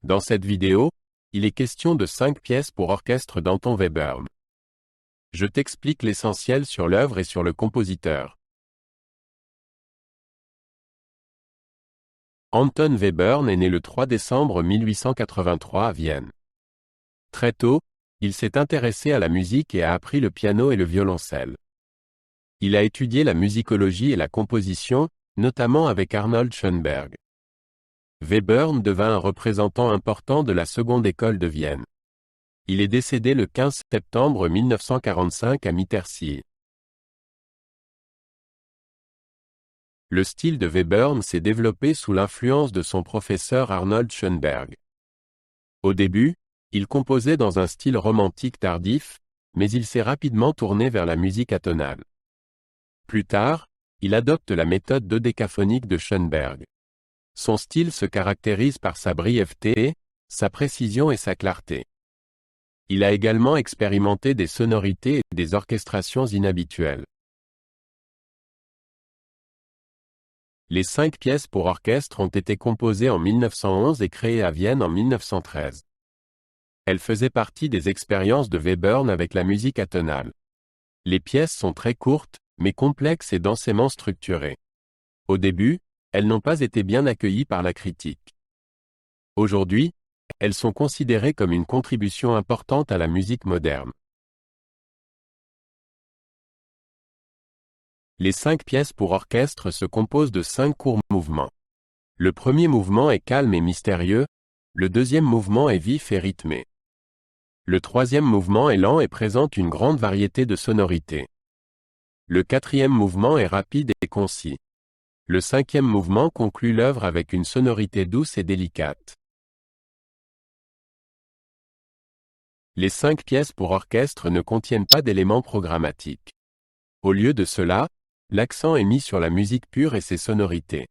Dans cette vidéo, il est question de 5 pièces pour orchestre d'Anton Webern. Je t'explique l'essentiel sur l'œuvre et sur le compositeur. Anton Webern est né le 3 décembre 1883 à Vienne. Très tôt, il s'est intéressé à la musique et a appris le piano et le violoncelle. Il a étudié la musicologie et la composition, notamment avec Arnold Schoenberg. Webern devint un représentant important de la seconde école de Vienne. Il est décédé le 15 septembre 1945 à Mittersill. Le style de Webern s'est développé sous l'influence de son professeur Arnold Schoenberg. Au début, il composait dans un style romantique tardif, mais il s'est rapidement tourné vers la musique atonale. Plus tard, il adopte la méthode dodécaphonique de Schoenberg. Son style se caractérise par sa brièveté, sa précision et sa clarté. Il a également expérimenté des sonorités et des orchestrations inhabituelles. Les 5 pièces pour orchestre ont été composées en 1911 et créées à Vienne en 1913. Elles faisaient partie des expériences de Webern avec la musique atonale. Les pièces sont très courtes, mais complexes et densément structurées. Au début, elles n'ont pas été bien accueillies par la critique. Aujourd'hui, elles sont considérées comme une contribution importante à la musique moderne. Les 5 pièces pour orchestre se composent de 5 courts mouvements. Le premier mouvement est calme et mystérieux, le deuxième mouvement est vif et rythmé. Le troisième mouvement est lent et présente une grande variété de sonorités. Le quatrième mouvement est rapide et concis. Le cinquième mouvement conclut l'œuvre avec une sonorité douce et délicate. Les 5 pièces pour orchestre ne contiennent pas d'éléments programmatiques. Au lieu de cela, l'accent est mis sur la musique pure et ses sonorités.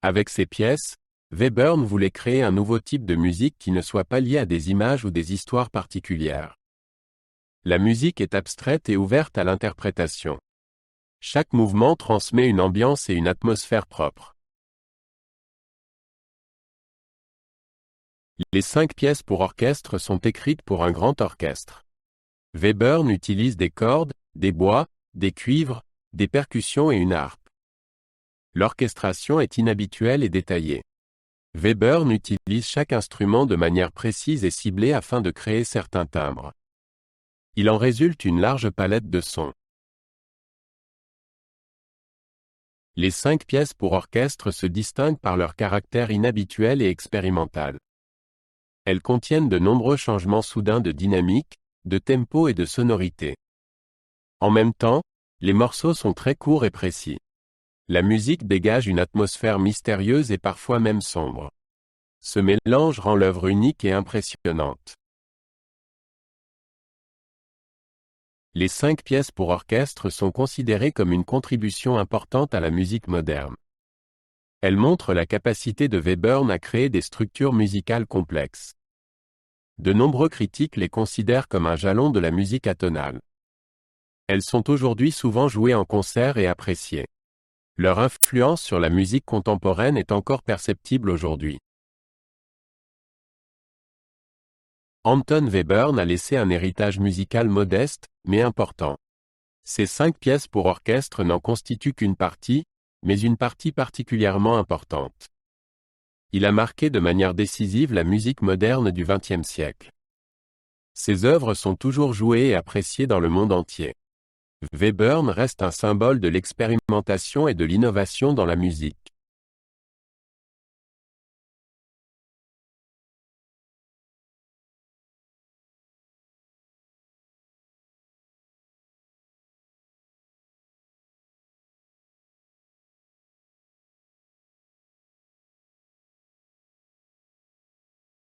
Avec ces pièces, Webern voulait créer un nouveau type de musique qui ne soit pas lié à des images ou des histoires particulières. La musique est abstraite et ouverte à l'interprétation. Chaque mouvement transmet une ambiance et une atmosphère propre. Les 5 pièces pour orchestre sont écrites pour un grand orchestre. Webern utilise des cordes, des bois, des cuivres, des percussions et une harpe. L'orchestration est inhabituelle et détaillée. Webern utilise chaque instrument de manière précise et ciblée afin de créer certains timbres. Il en résulte une large palette de sons. Les 5 pièces pour orchestre se distinguent par leur caractère inhabituel et expérimental. Elles contiennent de nombreux changements soudains de dynamique, de tempo et de sonorité. En même temps, les morceaux sont très courts et précis. La musique dégage une atmosphère mystérieuse et parfois même sombre. Ce mélange rend l'œuvre unique et impressionnante. Les 5 pièces pour orchestre sont considérées comme une contribution importante à la musique moderne. Elles montrent la capacité de Webern à créer des structures musicales complexes. De nombreux critiques les considèrent comme un jalon de la musique atonale. Elles sont aujourd'hui souvent jouées en concert et appréciées. Leur influence sur la musique contemporaine est encore perceptible aujourd'hui. Anton Webern a laissé un héritage musical modeste, mais important. Ces 5 pièces pour orchestre n'en constituent qu'une partie, mais une partie particulièrement importante. Il a marqué de manière décisive la musique moderne du XXe siècle. Ses œuvres sont toujours jouées et appréciées dans le monde entier. Webern reste un symbole de l'expérimentation et de l'innovation dans la musique.